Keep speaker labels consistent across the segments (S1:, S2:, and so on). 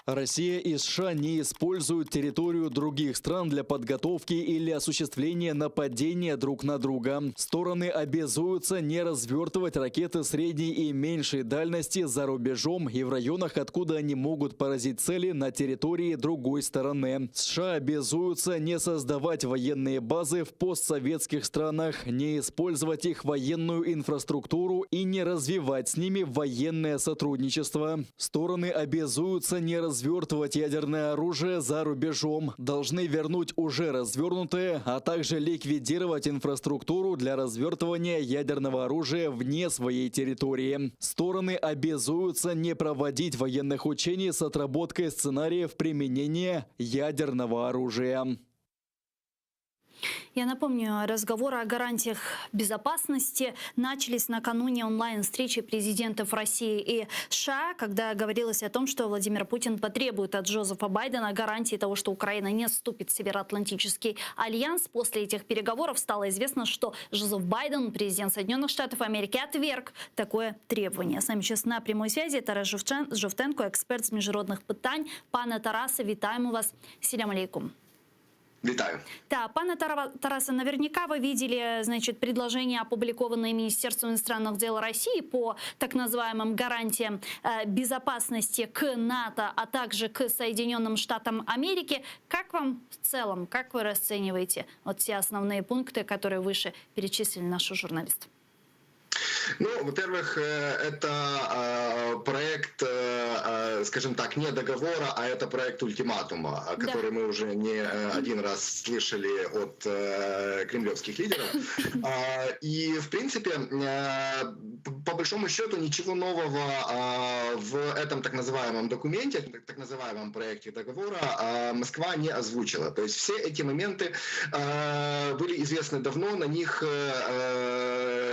S1: Россия и США не используют территорию других стран для подготовки или осуществления нападения друг на друга. Стороны обязуются не развертывать ракеты средней и меньшей дальности за рубежом и в районах, откуда они могут поразить цели на территории другой стороны. США обязуются не создавать военные базы в постсоветских странах, не использовать их военную инфраструктуру и не развивать с ними военное сотрудничество. Стороны обязуются не развертывать ядерное оружие за рубежом, должны вернуть уже развернутое, а также ликвидировать инфраструктуру для развертывания ядерного оружия вне своей территории. Стороны обязуются не проводить военных учений с отработкой сценариев применения ядерного оружия.
S2: Я напомню, разговоры о гарантиях безопасности начались накануне онлайн-встречи президентов России и США, когда говорилось о том, что Владимир Путин потребует от Джозефа Байдена гарантии того, что Украина не вступит в Североатлантический альянс. После этих переговоров стало известно, что Джозеф Байден, президент Соединенных Штатов Америки, отверг такое требование. С нами сейчас на прямой связи Тарас Жовтенко, експерт з міжнародних питань. Пане Тарасе, вітаємо вас. Селям алейкум.
S3: Витаю.
S2: Да, пане Тарасе, наверняка вы видели, значит, предложение, опубликованное Министерством иностранных дел России по так называемым гарантиям безопасности к НАТО, а также к Соединенным Штатам Америки. Как вам в целом, как вы расцениваете вот все основные пункты, которые выше перечислили наши журналисты?
S3: Ну, во-первых, это проект, скажем так, не договора, а это проект ультиматума, который мы уже не один раз слышали от кремлевских лидеров. И, в принципе, по большому счету, ничего нового в этом так называемом документе, так называемом проекте договора Москва не озвучила. То есть все эти моменты были известны давно, на них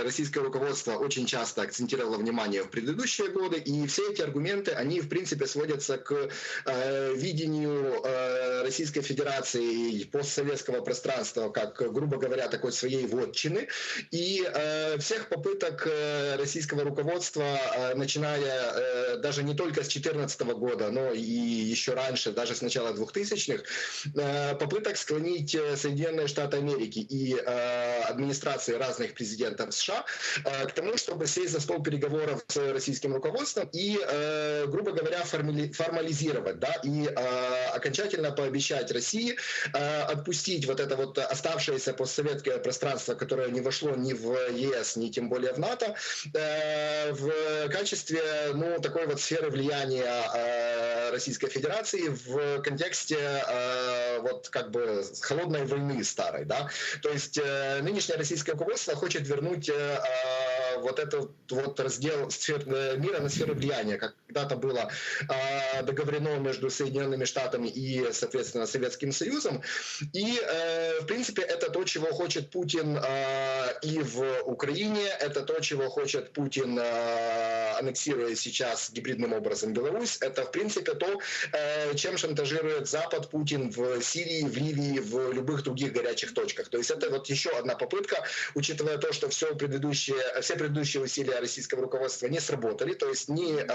S3: российское руководство очень часто акцентировало внимание в предыдущие годы, и все эти аргументы, они в принципе сводятся к видению Российской Федерации постсоветского пространства как, грубо говоря, такой своей вотчины, и всех попыток российского руководства, начиная даже не только с 2014 года, но и еще раньше, даже с начала 2000-х, попыток склонить Соединенные Штаты Америки и администрации разных президентов США к тому, чтобы сесть за стол переговоров с российским руководством и, грубо говоря, формализировать, да, и окончательно пообещать России отпустить вот это вот оставшееся постсоветское пространство, которое не вошло ни в ЕС, ни тем более в НАТО, в качестве, ну, такой вот сферы влияния Российской Федерации в контексте вот как бы холодной войны старой, да, то есть нынешнее российское руководство хочет вернуть вот этот вот раздел сфер мира на сферы влияния, как когда-то было договорено между Соединенными Штатами и, соответственно, Советским Союзом. И, в принципе, это то, чего хочет Путин и в Украине, это то, чего хочет Путин, аннексируя сейчас гибридным образом Беларусь. Это, в принципе, то, чем шантажирует Запад Путин в Сирии, в Ливии, в любых других горячих точках. То есть это вот еще одна попытка, учитывая то, что все предыдущие усилия российского руководства не сработали, то есть ни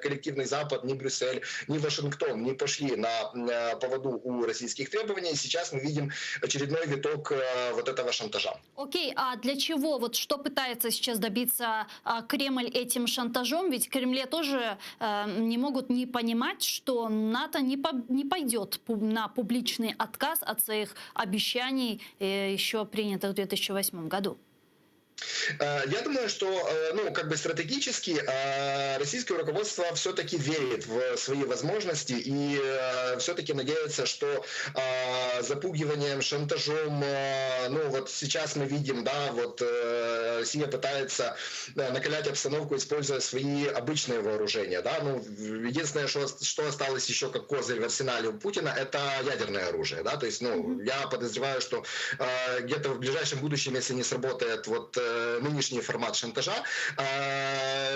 S3: коллективный Запад, ни Брюссель, ни Вашингтон не пошли на поводу у российских требований. Сейчас мы видим очередной виток вот этого шантажа.
S2: Окей, а для чего? Вот что пытается сейчас добиться Кремль этим шантажом? Ведь в Кремле тоже не могут не понимать, что НАТО не пойдет на публичный отказ от своих обещаний, еще принятых в 2008 году.
S3: Я думаю, что, ну, как бы стратегически российское руководство все-таки верит в свои возможности и все-таки надеется, что запугиванием, шантажом, ну, вот сейчас мы видим, да, вот Россия пытается накалять обстановку, используя свои обычные вооружения, да, ну, единственное, что осталось еще как козырь в арсенале у Путина, это ядерное оружие, да, то есть, ну, я подозреваю, что где-то в ближайшем будущем, если не сработает вот нынешний формат шантажа,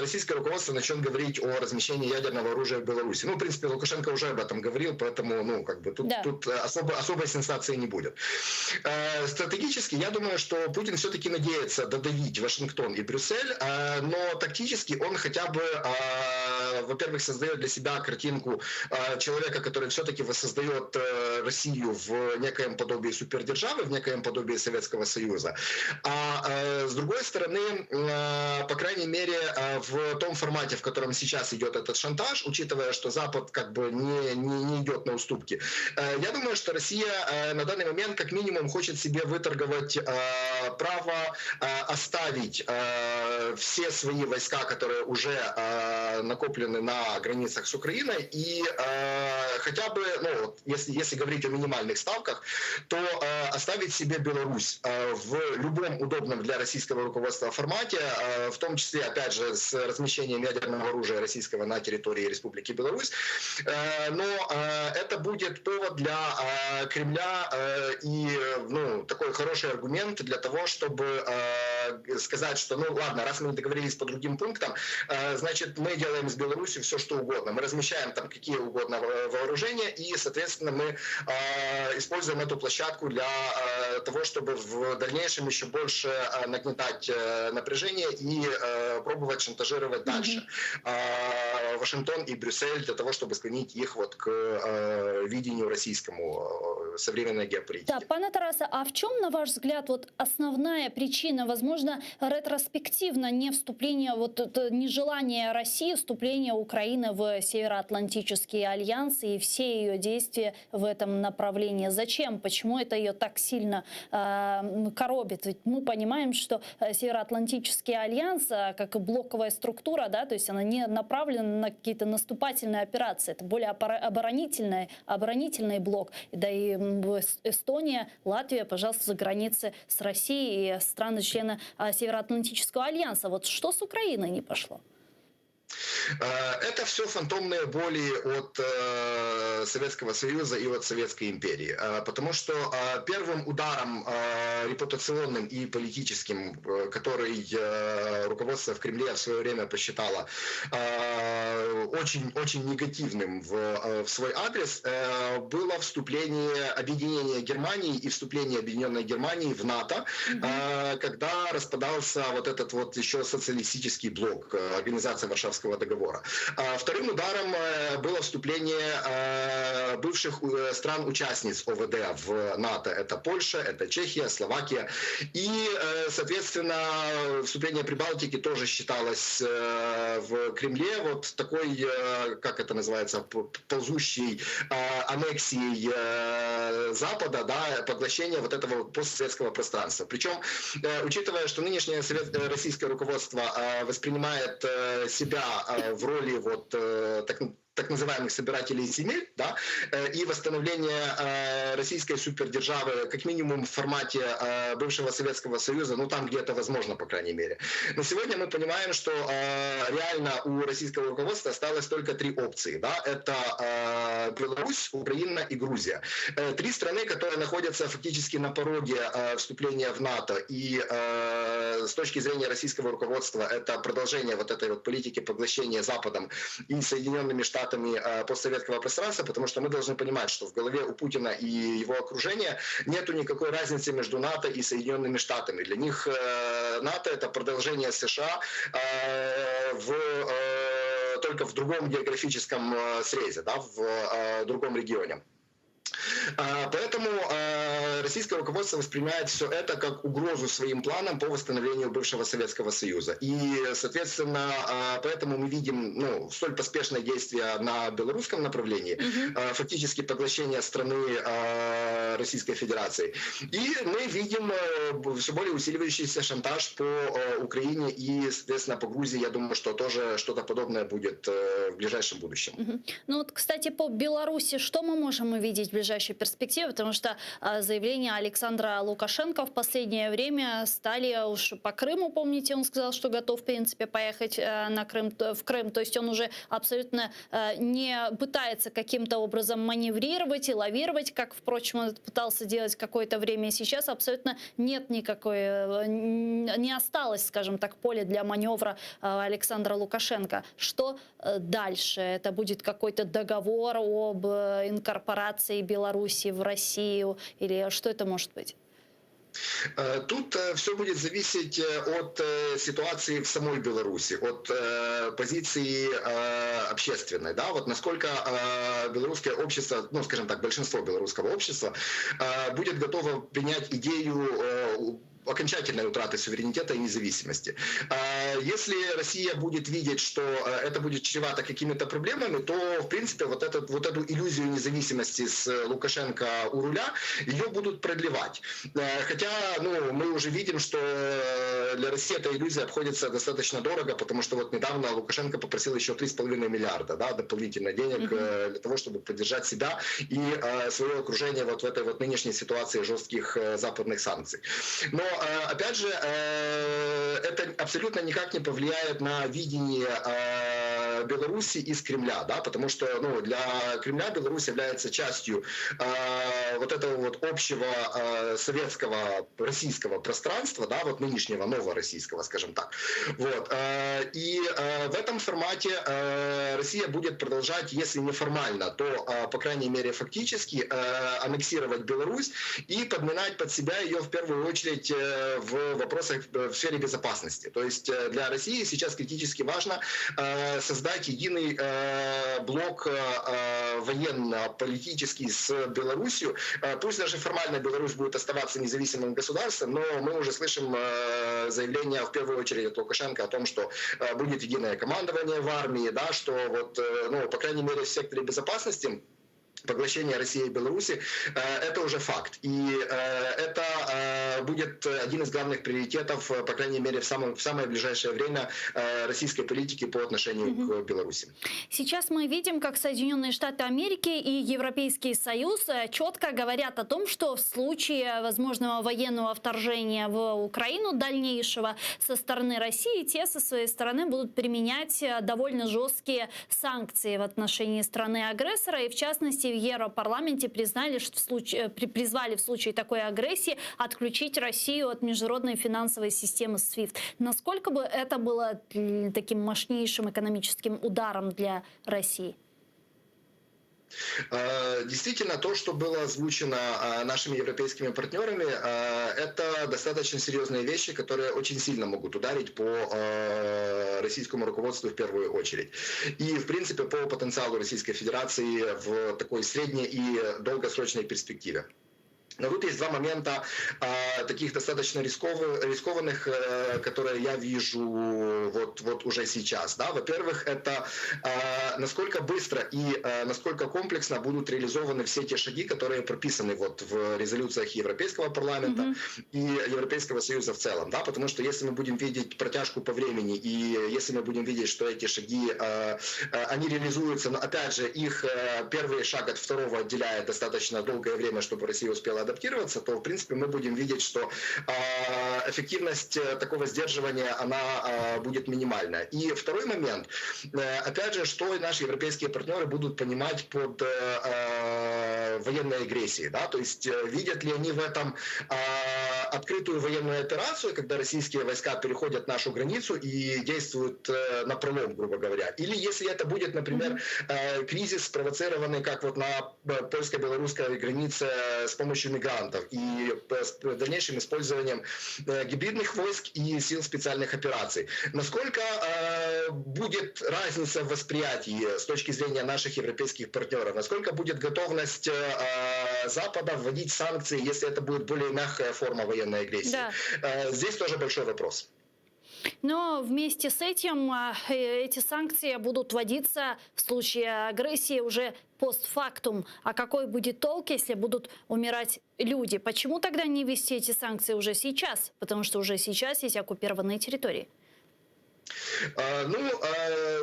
S3: российское руководство начнет говорить о размещении ядерного оружия в Беларуси. Ну, в принципе, Лукашенко уже об этом говорил, поэтому, ну, как бы тут особой сенсации не будет. Стратегически, я думаю, что Путин все-таки надеется додавить Вашингтон и Брюссель, но тактически он хотя бы, во-первых, создает для себя картинку человека, который все-таки воссоздает Россию в некоем подобии супердержавы, в некоем подобии Советского Союза. А с другой стороны, по крайней мере, в том формате, в котором сейчас идет этот шантаж, учитывая, что Запад как бы не идет на уступки, я думаю, что Россия на данный момент как минимум хочет себе выторговать право оставить все свои войска, которые уже накоплены на границах с Украиной, и хотя бы, ну, если говорить о минимальных ставках, то оставить себе Беларусь в любом удобном для российского руководства формате, в том числе, опять же, с размещением ядерного оружия российского на территории Республики Беларусь. Но это будет повод для Кремля и, ну, такой хороший аргумент для того, чтобы сказать, что, ну ладно, раз мы договорились по другим пунктам, значит, мы делаем с Беларусью все, что угодно. Мы размещаем там какие угодно вооружения, и, соответственно, мы используем эту площадку для того, чтобы в дальнейшем еще больше нагнетать напряжение и пробовать шантажировать дальше Вашингтон и Брюссель для того, чтобы склонить их вот к видению российскому современной геополитики.
S2: Да, пане Тарасе, а в чем, на ваш взгляд, вот основная причина, возможно, ретроспективно не вступление, вот нежелание России, вступление Украины в Североатлантический альянс и все ее действия в этом направлении? Зачем? Почему это ее так сильно коробит? Ведь мы понимаем, что Североатлантический альянс, как и блоковая структура, да, то есть она не направлена на какие-то наступательные операции, это более оборонительный блок, да и Эстония, Латвия, пожалуйста, за границы с Россией и страны-члены Североатлантического альянса. Вот что с Украиной не пошло?
S3: Это все фантомные боли от Советского Союза и от Советской империи. Потому что первым ударом репутационным и политическим, который руководство в Кремле в свое время посчитало очень негативным в свой адрес, было вступление, объединение Германии и вступление Объединенной Германии в НАТО, когда распадался вот этот вот еще социалистический блок, Организация Варшавского договора. Вторым ударом было вступление бывших стран-участниц ОВД в НАТО. Это Польша, это Чехия, Словакия. И, соответственно, вступление Прибалтики тоже считалось в Кремле вот такой, как это называется, ползущей аннексией Запада, да, поглощение вот этого постсоветского пространства. Причем, учитывая, что нынешнее российское руководство воспринимает себя в роли вот так называемых собирателей земель, да, и восстановление российской супердержавы как минимум в формате бывшего Советского Союза, ну там где это возможно, по крайней мере. Но сегодня мы понимаем, что реально у российского руководства осталось только три опции. Да? Это Беларусь, Украина и Грузия. Три страны, которые находятся фактически на пороге вступления в НАТО. И с точки зрения российского руководства это продолжение вот этой вот политики поглощения Западом и Соединенными Штатами постсоветского пространства, потому что мы должны понимать, что в голове у Путина и его окружения нету никакой разницы между НАТО и Соединенными Штатами. Для них НАТО — это продолжение США только в другом географическом срезе, да, в другом регионе. Поэтому российское руководство воспринимает все это как угрозу своим планам по восстановлению бывшего Советского Союза. И, соответственно, поэтому мы видим столь поспешное действие на белорусском направлении, фактически поглощение страны Российской Федерации. И мы видим все более усиливающийся шантаж по Украине и, соответственно, по Грузии. Я думаю, что тоже что-то подобное будет в ближайшем будущем.
S2: Ну вот, кстати, по Беларуси что мы можем увидеть в ближайшей ближайшей перспективе, потому что заявления Александра Лукашенко в последнее время стали уж по Крыму, помните, он сказал, что готов, в принципе, поехать в Крым, то есть он уже абсолютно не пытается каким-то образом маневрировать и лавировать, как, впрочем, он пытался делать какое-то время, и сейчас абсолютно нет не осталось, скажем так, поля для маневра Александра Лукашенко. Что дальше? Это будет какой-то договор об инкорпорации Беларуси в Россию? Или что это может быть?
S3: Тут все будет зависеть от ситуации в самой Беларуси, от позиции общественной. Да? Вот насколько белорусское общество, ну, скажем так, большинство белорусского общества будет готово принять идею окончательной утраты суверенитета и независимости. Если Россия будет видеть, что это будет чревато какими-то проблемами, то, в принципе, вот эту иллюзию независимости с Лукашенко у руля, ее будут продлевать. Хотя, мы уже видим, что для России эта иллюзия обходится достаточно дорого, потому что вот недавно Лукашенко попросил еще 3,5 миллиарда дополнительно денег для того, чтобы поддержать себя и свое окружение вот в этой вот нынешней ситуации жестких западных санкций. Но опять же, это абсолютно никак не повлияет на видение Беларуси из Кремля, да, потому что для Кремля Беларусь является частью вот этого вот общего советского российского пространства, да, вот нынешнего новороссийского, скажем так. Вот. И в этом формате Россия будет продолжать, если не формально, то, по крайней мере, фактически аннексировать Беларусь и подминать под себя ее в первую очередь в вопросах в сфере безопасности. То есть для России сейчас критически важно создать единый блок военно-политический с Беларусью. Пусть даже формально Беларусь будет оставаться независимым государством, но мы уже слышим заявления в первую очередь от Лукашенко о том, что будет единое командование в армии, да, что вот, по крайней мере, в секторе безопасности поглощение России и Беларуси – это уже факт. И это будет один из главных приоритетов, по крайней мере, в самое ближайшее время российской политики по отношению к Беларуси.
S2: Сейчас мы видим, как Соединенные Штаты Америки и Европейский Союз четко говорят о том, что в случае возможного военного вторжения в Украину дальнейшего со стороны России, те со своей стороны будут применять довольно жесткие санкции в отношении страны-агрессора. И в частности, в Европарламенте призвали в случае такой агрессии отключить Россию от международной финансовой системы SWIFT. Насколько бы это было таким мощнейшим экономическим ударом для России?
S3: Действительно, то, что было озвучено нашими европейскими партнерами, это достаточно серьезные вещи, которые очень сильно могут ударить по российскому руководству в первую очередь. И, в принципе, по потенциалу Российской Федерации в такой средней и долгосрочной перспективе. Но тут есть два момента таких достаточно рискованных, которые я вижу вот уже сейчас. Да? Во-первых, это насколько быстро и насколько комплексно будут реализованы все те шаги, которые прописаны вот в резолюциях Европейского парламента и Европейского Союза в целом. Да? Потому что если мы будем видеть протяжку по времени и если мы будем видеть, что эти шаги, они реализуются, но опять же, их первый шаг от второго отделяет достаточно долгое время, чтобы Россия успела адаптироваться, то, в принципе, мы будем видеть, что эффективность такого сдерживания, она будет минимальная. И второй момент, опять же, что наши европейские партнеры будут понимать под военной агрессией, да, то есть видят ли они в этом открытую военную операцию, когда российские войска переходят нашу границу и действуют напролом, грубо говоря, или если это будет, например, кризис, спровоцированный, как вот на польско-белорусской границе с помощью мигрантов и с дальнейшим использованием гибридных войск и сил специальных операций. Насколько будет разница в восприятии с точки зрения наших европейских партнеров? Насколько будет готовность Запада вводить санкции, если это будет более мягкая форма военной агрессии? Да. Здесь тоже большой вопрос.
S2: Но вместе с этим эти санкции будут вводиться в случае агрессии уже постфактум. А какой будет толк, если будут умирать люди? Почему тогда не ввести эти санкции уже сейчас? Потому что уже сейчас есть оккупированные территории.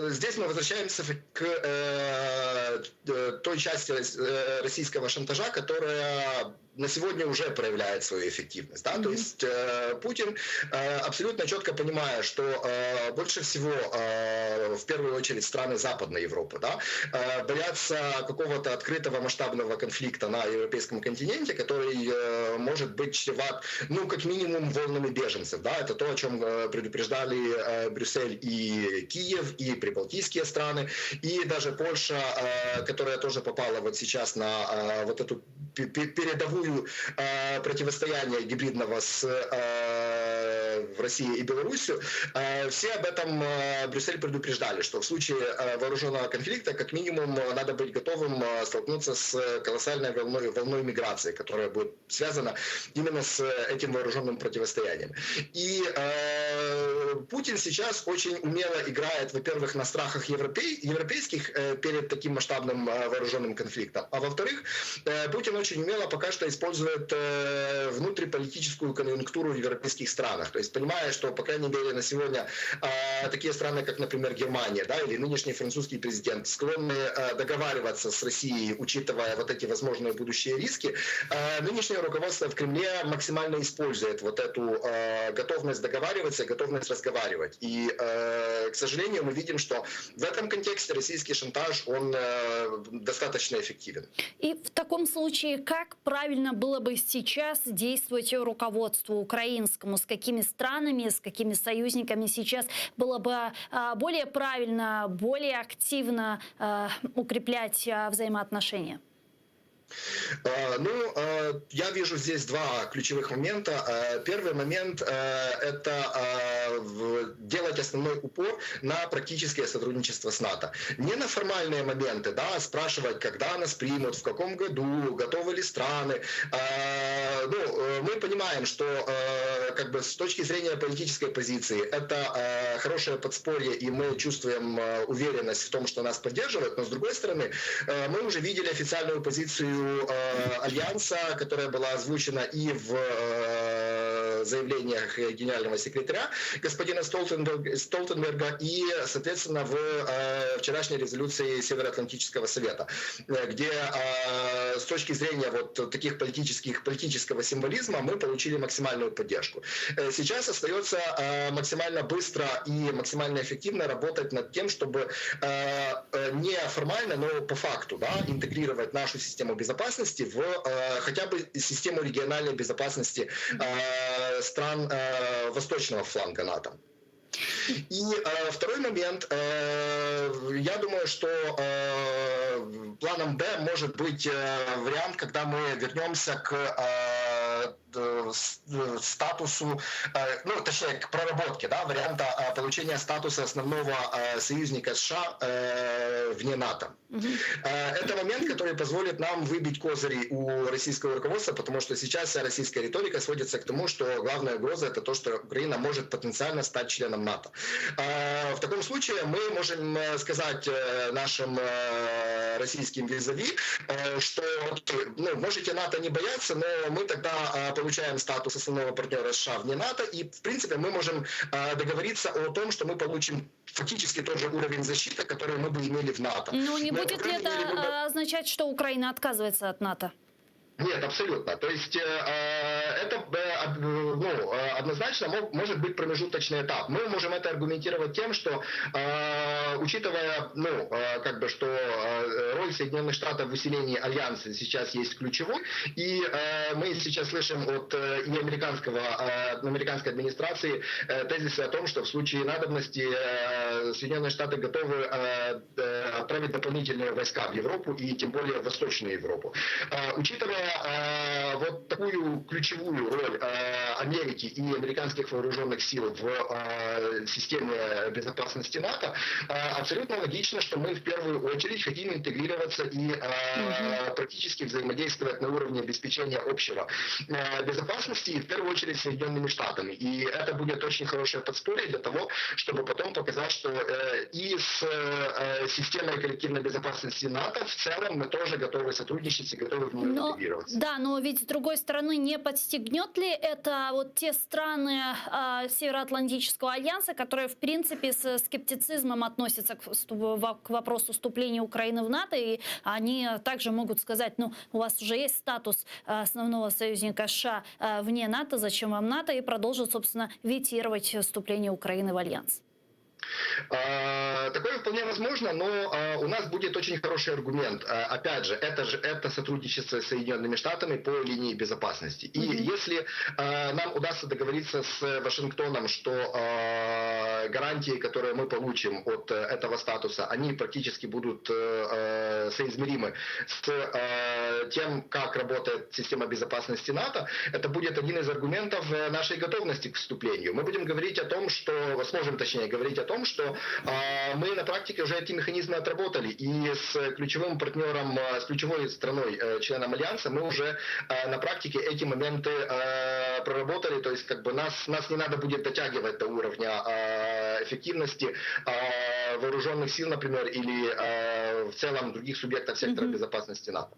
S3: Здесь мы возвращаемся к той части российского шантажа, которая на сегодня уже проявляет свою эффективность. Да? То есть Путин абсолютно четко понимает, что больше всего, в первую очередь, страны Западной Европы, да, боятся какого-то открытого масштабного конфликта на европейском континенте, который может быть чреват, ну, как минимум, волнами беженцев. Да? Это то, о чем предупреждали Брюссель и Киев, и прибалтийские страны, и даже Польша, которая тоже попала вот сейчас на вот эту передовую противостояние гибридного с Россией и Беларусью, все об этом Брюссель предупреждали, что в случае вооруженного конфликта как минимум надо быть готовым столкнуться с колоссальной волной миграции, которая будет связана именно с этим вооруженным противостоянием. И Путин сейчас очень умело играет, во-первых, на страхах европейских перед таким масштабным вооруженным конфликтом, а во-вторых, Путин очень умело пока что использует внутриполитическую конъюнктуру в европейских странах. То есть понимая, что, по крайней мере, на сегодня такие страны, как, например, Германия, да, или нынешний французский президент, склонны договариваться с Россией, учитывая вот эти возможные будущие риски, нынешнее руководство в Кремле максимально использует вот эту готовность договариваться, готовность разговаривать. И, к сожалению, мы видим, что в этом контексте российский шантаж, он достаточно эффективен.
S2: И в таком случае, как правильно было бы сейчас действовать руководству украинскому? С какими странами, с какими союзниками сейчас было бы более правильно, более активно укреплять взаимоотношения?
S3: Ну, я вижу здесь два ключевых момента. Первый момент – это делать основной упор на практическое сотрудничество с НАТО. Не на формальные моменты, да, спрашивать, когда нас примут, в каком году, готовы ли страны. Ну, мы понимаем, что как бы с точки зрения политической позиции это хорошее подспорье, и мы чувствуем уверенность в том, что нас поддерживают, но с другой стороны, мы уже видели официальную позицию Альянса, которая была озвучена и в заявлениях генерального секретаря господина Столтенберга и, соответственно, в вчерашней резолюции Североатлантического совета, где с точки зрения вот таких политического символизма мы получили максимальную поддержку. Сейчас остается максимально быстро и максимально эффективно работать над тем, чтобы не формально, но по факту, да, интегрировать нашу систему безопасности в хотя бы систему региональной безопасности стран восточного фланга НАТО. И второй момент, я думаю, что планом Б может быть вариант, когда мы вернемся к статусу, ну, точнее, к проработке, да, варианта получения статуса основного союзника США вне НАТО. Это момент, который позволит нам выбить козыри у российского руководства, потому что сейчас вся российская риторика сводится к тому, что главная угроза – это то, что Украина может потенциально стать членом НАТО. В таком случае мы можем сказать нашим российским визави, что, ну, можете НАТО не бояться, но мы тогда получаем статус основного партнера США вне НАТО, и, в принципе, мы можем договориться о том, что мы получим фактически тот же уровень защиты, который мы бы имели в НАТО.
S2: Ну, не будет ли это означать, что Украина отказывается от НАТО?
S3: Нет, абсолютно. То есть это ну, однозначно может быть промежуточный этап. Мы можем это аргументировать тем, что учитывая, ну, как бы, что роль Соединенных Штатов в усилении альянса сейчас есть ключевой, и мы сейчас слышим от и американской администрации тезисы о том, что в случае надобности Соединенные Штаты готовы отправить дополнительные войска в Европу и тем более в Восточную Европу. Учитывая вот такую ключевую роль Америки и американских вооруженных сил в системе безопасности НАТО, абсолютно логично, что мы в первую очередь хотим интегрироваться и практически взаимодействовать на уровне обеспечения общего безопасности, и в первую очередь с Соединенными Штатами. И это будет очень хорошее подспорье для того, чтобы потом показать, что и с системой системой коллективной безопасности НАТО в целом мы тоже готовы сотрудничать и готовы в нее интегрироваться.
S2: Да, но ведь с другой стороны, не подстегнет ли это вот те страны Североатлантического альянса, которые в принципе с скептицизмом относятся к вопросу вступления Украины в НАТО, и они также могут сказать, ну, у вас уже есть статус основного союзника США вне НАТО, зачем вам НАТО, и продолжат, собственно, ветировать вступление Украины в альянс.
S3: Такое вполне возможно, но у нас будет очень хороший аргумент. Опять же, это сотрудничество с Соединенными Штатами по линии безопасности. И если нам удастся договориться с Вашингтоном, что гарантии, которые мы получим от этого статуса, они практически будут соизмеримы с тем, как работает система безопасности НАТО, это будет один из аргументов нашей готовности к вступлению. Мы будем говорить о том, что, сможем точнее говорить о том, что мы на практике уже эти механизмы отработали, и с ключевым партнером, с ключевой страной, членом Альянса, мы уже на практике эти моменты проработали, то есть как бы нас не надо будет дотягивать до уровня эффективности вооруженных сил, например, или в целом других субъектов сектора безопасности НАТО.